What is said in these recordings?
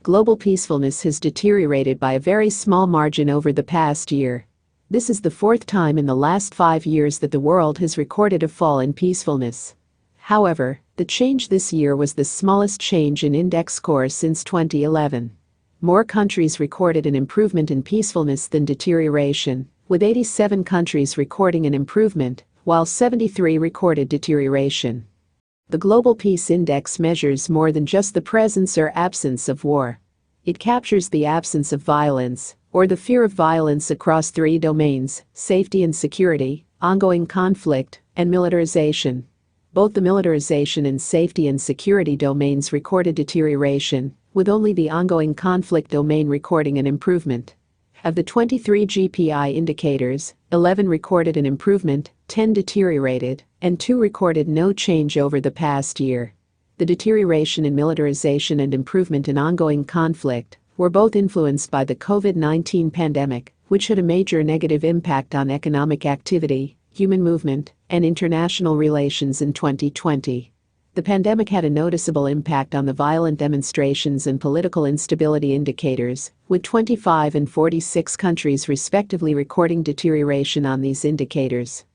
global peacefulness has deteriorated by a very small margin over the past year. This is the fourth time in the last 5 years that the world has recorded a fall in peacefulness. However, the change this year was the smallest change in index score since 2011. More countries recorded an improvement in peacefulness than deterioration, with 87 countries recording an improvement, while 73 recorded deterioration. The Global Peace Index measures more than just the presence or absence of war. It captures the absence of violence, or the fear of violence across 3 domains: safety and security, ongoing conflict, and militarization. Both the militarization and safety and security domains recorded deterioration, with only the ongoing conflict domain recording an improvement. Of the 23 GPI indicators, 11 recorded an improvement, 10 deteriorated, and 2 recorded no change over the past year. The deterioration in militarization and improvement in ongoing conflict were both influenced by the COVID-19 pandemic, which had a major negative impact on economic activity, human movement, and international relations in 2020. The pandemic had a noticeable impact on the violent demonstrations and political instability indicators, with 25 and 46 countries respectively recording deterioration on these indicators.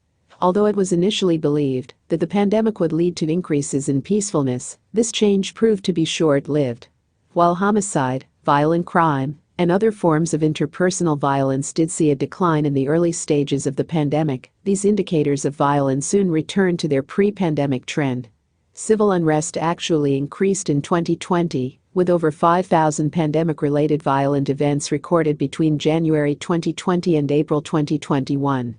Although it was initially believed that the pandemic would lead to increases in peacefulness, this change proved to be short-lived. While homicide, violent crime, and other forms of interpersonal violence did see a decline in the early stages of the pandemic, these indicators of violence soon returned to their pre-pandemic trend. Civil unrest actually increased in 2020, with over 5,000 pandemic-related violent events recorded between January 2020 and April 2021.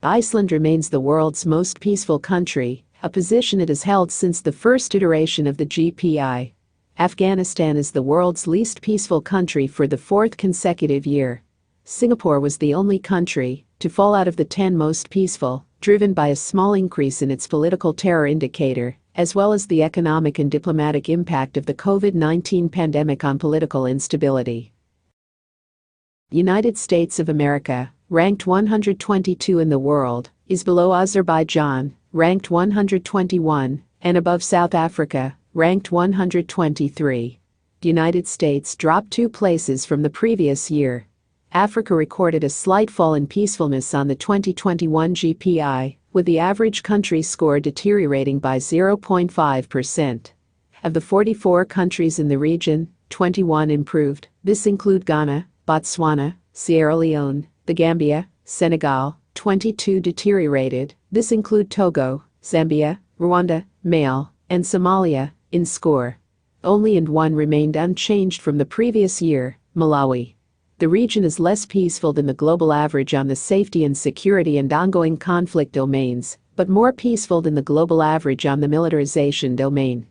Iceland remains the world's most peaceful country, a position it has held since the first iteration of the GPI. Afghanistan is the world's least peaceful country for the 4th consecutive year. Singapore was the only country to fall out of the 10 most peaceful, driven by a small increase in its political terror indicator, as well as the economic and diplomatic impact of the COVID-19 pandemic on political instability. United States of America, ranked 122 in the world, is below Azerbaijan, ranked 121, and above South Africa, ranked 123. The United States dropped 2 places from the previous year. Africa recorded a slight fall in peacefulness on the 2021 GPI, with the average country score deteriorating by 0.5%. Of the 44 countries in the region, 21 improved. This include Ghana, Botswana, Sierra Leone, the Gambia, Senegal. 22 deteriorated. This include Togo, Zambia, Rwanda, Mali, and Somalia, in score. Only 1 remained unchanged from the previous year, Malawi. The region is less peaceful than the global average on the safety and security and ongoing conflict domains, but more peaceful than the global average on the militarization domain.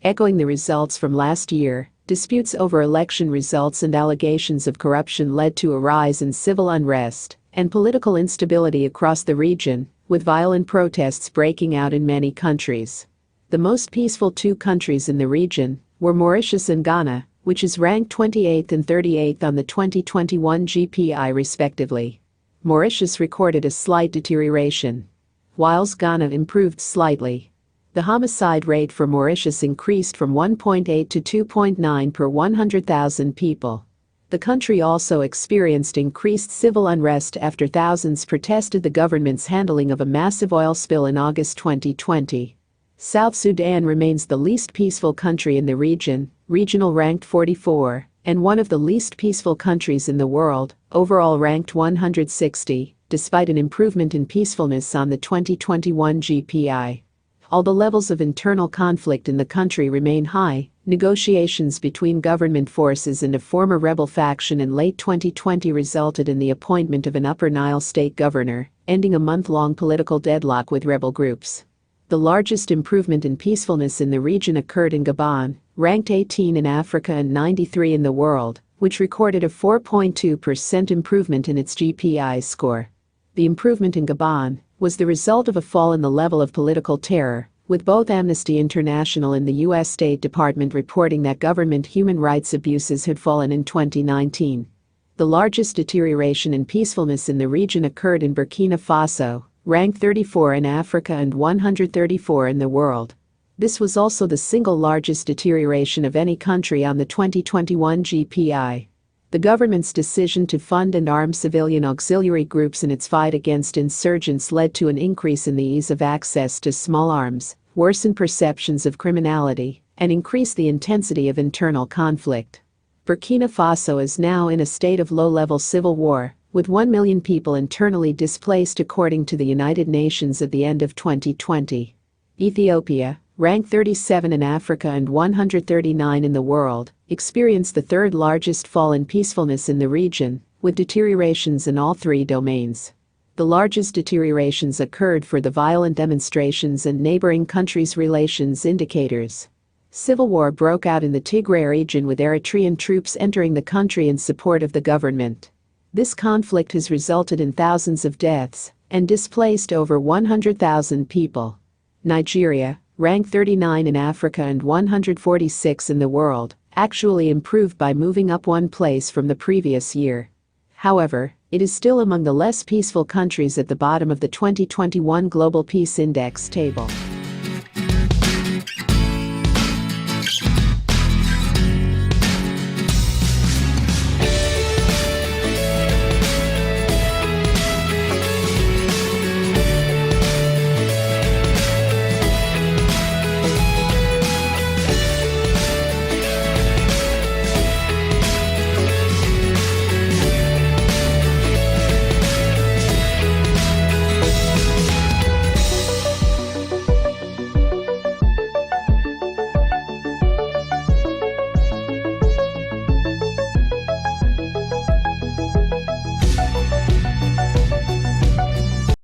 Echoing the results from last year, disputes over election results and allegations of corruption led to a rise in civil unrest and political instability across the region, with violent protests breaking out in many countries. The most peaceful 2 countries in the region were Mauritius and Ghana, which is ranked 28th and 38th on the 2021 GPI respectively. Mauritius recorded a slight deterioration, whilst Ghana improved slightly. The homicide rate for Mauritius increased from 1.8 to 2.9 per 100,000 people. The country also experienced increased civil unrest after thousands protested the government's handling of a massive oil spill in August 2020. South Sudan remains the least peaceful country in the region, regional ranked 44, and one of the least peaceful countries in the world, overall ranked 160, despite an improvement in peacefulness on the 2021 GPI. Although levels of internal conflict in the country remain high, negotiations between government forces and a former rebel faction in late 2020 resulted in the appointment of an Upper Nile state governor, ending a month-long political deadlock with rebel groups. The largest improvement in peacefulness in the region occurred in Gabon, ranked 18 in Africa and 93 in the world, which recorded a 4.2% improvement in its GPI score. The improvement in Gabon was the result of a fall in the level of political terror, with both Amnesty International and the U.S. State Department reporting that government human rights abuses had fallen in 2019. The largest deterioration in peacefulness in the region occurred in Burkina Faso, ranked 34 in Africa and 134 in the world. This was also the single largest deterioration of any country on the 2021 GPI. The government's decision to fund and arm civilian auxiliary groups in its fight against insurgents led to an increase in the ease of access to small arms, worsened perceptions of criminality, and increased the intensity of internal conflict. Burkina Faso is now in a state of low-level civil war, with 1 million people internally displaced according to the United Nations at the end of 2020. Ethiopia, ranked 37 in Africa and 139 in the world, experienced the third largest fall in peacefulness in the region, with deteriorations in all three domains. The largest deteriorations occurred for the violent demonstrations and neighboring countries' relations indicators. Civil war broke out in the Tigray region with Eritrean troops entering the country in support of the government. This conflict has resulted in thousands of deaths and displaced over 100,000 people. Nigeria, ranked 39 in Africa and 146 in the world, actually improved by moving up one place from the previous year. However, it is still among the less peaceful countries at the bottom of the 2021 Global Peace Index table.